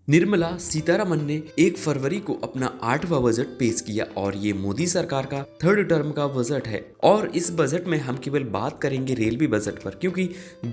निर्मला सीतारमन ने 1 फरवरी को अपना 8वां बजट पेश किया और ये मोदी सरकार का 3rd टर्म का बजट है। और इस बजट में हम केवल बात करेंगे रेलवे बजट पर, क्योंकि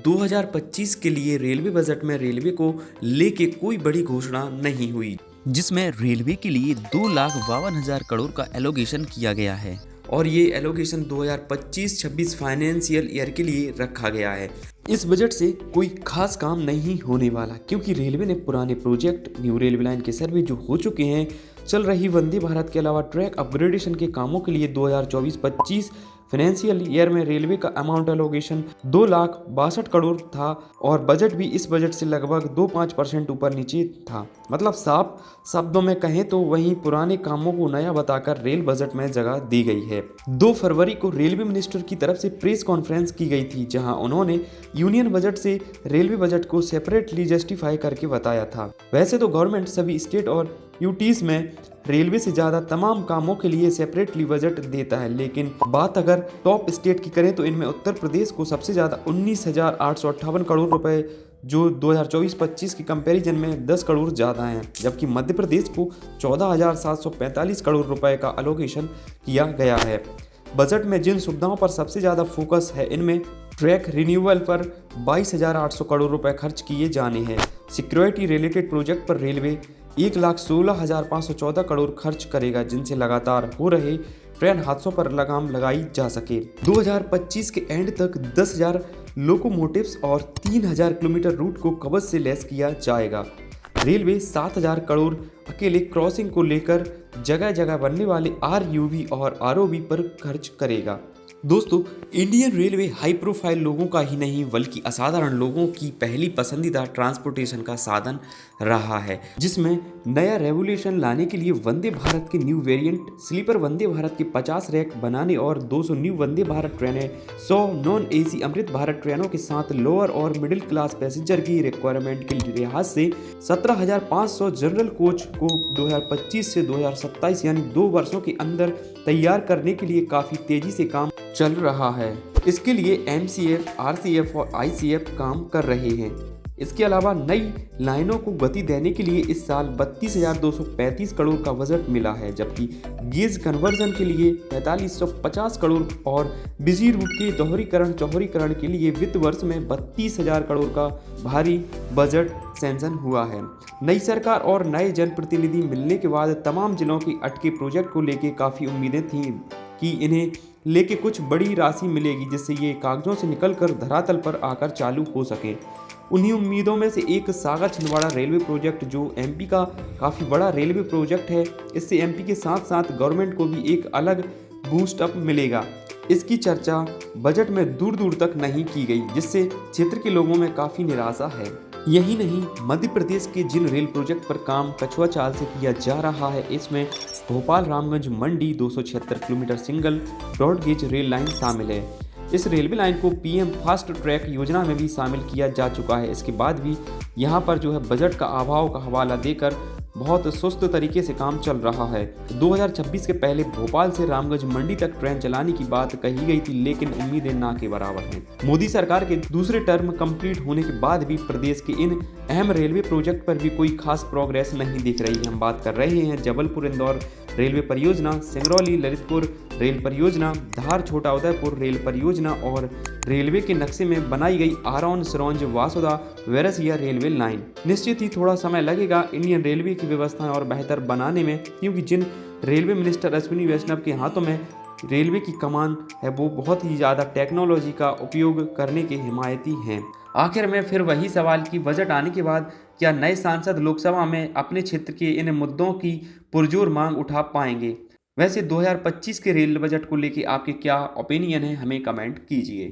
2025 के लिए रेलवे बजट में रेलवे को लेके कोई बड़ी घोषणा नहीं हुई, जिसमें रेलवे के लिए 2,52,000 करोड़ का एलोकेशन किया गया है और ये एलोकेशन 2025-26 फाइनेंशियल ईयर के लिए रखा गया है। इस बजट से कोई खास काम नहीं होने वाला, क्योंकि रेलवे ने पुराने प्रोजेक्ट, न्यू रेलवे लाइन के सर्वे जो हो चुके हैं, चल रही वंदे भारत के अलावा ट्रैक अपग्रेडेशन के कामों के लिए 2024-25 फाइनेंशियल ईयर में रेलवे का अमाउंट एलोकेशन 2,62,000 करोड़ था और बजट भी इस बजट से लगभग 2-5% ऊपर नीचे था। मतलब साफ शब्दों में कहें तो वहीं पुराने कामों को नया बताकर रेल बजट में जगह दी गई है। 2 फरवरी को रेलवे मिनिस्टर की तरफ से प्रेस कॉन्फ्रेंस की गई थी, जहां उन्होंने यूनियन बजट से रेलवे बजट को सेपरेटली जस्टिफाई करके बताया था। वैसे तो गवर्नमेंट सभी स्टेट और यूटीज में रेलवे से ज़्यादा तमाम कामों के लिए सेपरेटली बजट देता है, लेकिन बात अगर टॉप स्टेट की करें तो इनमें उत्तर प्रदेश को सबसे ज़्यादा 19,858 करोड़ रुपए, जो 2024-25 के कंपैरिजन में 10 करोड़ ज़्यादा हैं, जबकि मध्य प्रदेश को 14,745 करोड़ रुपए का एलोकेशन किया गया है। बजट में जिन सुविधाओं पर सबसे ज़्यादा फोकस है, इनमें ट्रैक रिन्यूअल पर 22,800 करोड़ रुपए खर्च किए जाने हैं। सिक्योरिटी रिलेटेड प्रोजेक्ट पर रेलवे 1,16,514 करोड़ खर्च करेगा, जिनसे लगातार हो रहे ट्रेन हादसों पर लगाम लगाई जा सके। 2025 के एंड तक 10,000 लोकोमोटिव्स और 3,000 किलोमीटर रूट को कवच से लैस किया जाएगा। रेलवे 7,000 करोड़ अकेले क्रॉसिंग को लेकर जगह जगह बनने वाले आरयूवी और आरओबी पर खर्च करेगा। दोस्तों, इंडियन रेलवे हाई प्रोफाइल लोगों का ही नहीं बल्कि असाधारण लोगों की पहली पसंदीदा ट्रांसपोर्टेशन का साधन रहा है, जिसमें नया रेवोल्यूशन लाने के लिए वंदे भारत के new variant, sleeper Vande Bharat के 50 रैक बनाने और 200 न्यू वंदे भारत ट्रेनें, 100 नॉन एसी अमृत भारत ट्रेनों के साथ लोअर और मिडिल क्लास पैसेंजर की रिक्वायरमेंट के लिहाज से 17,500 जनरल कोच को 2025 से 2027 यानी 2 वर्षों के अंदर तैयार करने के लिए काफ़ी तेजी से काम चल रहा है। इसके लिए एमसीएफ, आरसीएफ और आईसीएफ काम कर रहे हैं। इसके अलावा नई लाइनों को गति देने के लिए इस साल 32,235 करोड़ का बजट मिला है, जबकि गेज कन्वर्जन के लिए 4,550 करोड़ और बिजी रूट के दोहरीकरण चौहरीकरण के लिए वित्त वर्ष में 32,000 करोड़ का भारी बजट सैंक्शन हुआ है। नई सरकार और नए जनप्रतिनिधि मिलने के बाद तमाम जिलों की अटके प्रोजेक्ट को लेकर काफ़ी उम्मीदें थीं कि इन्हें लेके कुछ बड़ी राशि मिलेगी, जिससे ये कागजों से निकलकर धरातल पर आकर चालू हो सके। उन्हीं उम्मीदों में से एक सागर छिंदवाड़ा रेलवे प्रोजेक्ट, जो एमपी का काफ़ी बड़ा रेलवे प्रोजेक्ट है। इससे एमपी के साथ साथ गवर्नमेंट को भी एक अलग बूस्ट अप मिलेगा। इसकी चर्चा बजट में दूर दूर तक नहीं की गई, जिससे क्षेत्र के लोगों में काफ़ी निराशा है। यही नहीं, मध्य प्रदेश के जिन रेल प्रोजेक्ट पर काम कछुआ चाल से किया जा रहा है, इसमें भोपाल रामगंज मंडी 276 kilometre single broad gauge rail line शामिल है। इस रेलवे लाइन को पीएम फास्ट ट्रैक योजना में भी शामिल किया जा चुका है। इसके बाद भी यहाँ पर जो है बजट का अभाव का हवाला देकर बहुत सुस्त तरीके से काम चल रहा है। 2026 के पहले भोपाल से रामगंज मंडी तक ट्रेन चलाने की बात कही गई थी, लेकिन उम्मीदें ना के बराबर हैं। मोदी सरकार के दूसरे टर्म कंप्लीट होने के बाद भी प्रदेश के इन अहम रेलवे प्रोजेक्ट पर भी कोई खास प्रोग्रेस नहीं दिख रही है। हम बात कर रहे हैं जबलपुर इंदौर रेलवे परियोजना, सिंगरौली ललितपुर रेल परियोजना, धार छोटा उदयपुर रेल परियोजना और रेलवे के नक्शे में बनाई गई आरौन सिरौंज वासुदा वेरसिया रेलवे लाइन। निश्चित ही थोड़ा समय लगेगा इंडियन रेलवे की व्यवस्थाएं और बेहतर बनाने में, क्योंकि जिन रेलवे मिनिस्टर अश्विनी वैष्णव के हाथों में रेलवे की कमान है, वो बहुत ही ज़्यादा टेक्नोलॉजी का उपयोग करने के हिमायती हैं। आखिर में फिर वही सवाल कि बजट आने के बाद क्या नए सांसद लोकसभा में अपने क्षेत्र के इन मुद्दों की पुरजोर मांग उठा पाएंगे। वैसे 2025 के रेल बजट को लेकर आपके क्या ओपिनियन है, हमें कमेंट कीजिए।